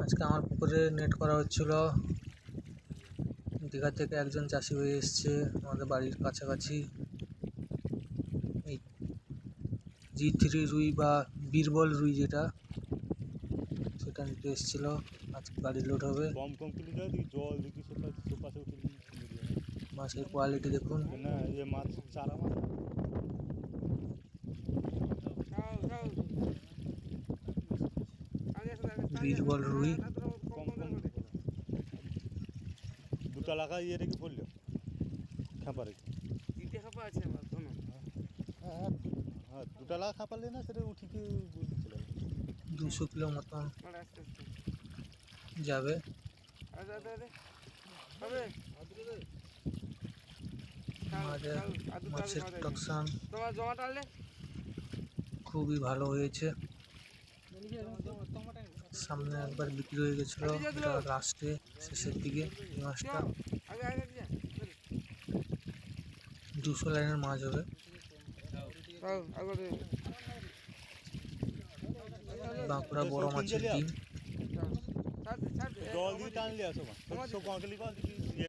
আজকে আমার পুকুরে নেট করা হচ্ছিল। দীঘা থেকে একজন চাষি হয়ে এসছে আমাদের বাড়ির কাছাকাছি। এই G3 রুই বা বীরবল রুই যেটা, সেটা নিতে এসেছিল। আজকে গাড়ি লোড হবে। মাছের কোয়ালিটি দেখুন। বীরবল রুই দুটা লাগা ইয়ে রেখে পড়লো খাপা রেখে হ্যাঁ দুটা লাগা খাপালে না সেটা উঠিকে 200 কিলো মতন যাবে। মাছের প্রোডাকশন খুবই ভালো হয়েছে। সামনে একবার বিক্রি হয়ে গেছিল, এটা লাস্টে শেষের দিকে। এই মাছটা 200 লাইনের মাছ হবে। বাঁকুড়া বড় মাছের ডিম। জল দিয়ে টানলে আসো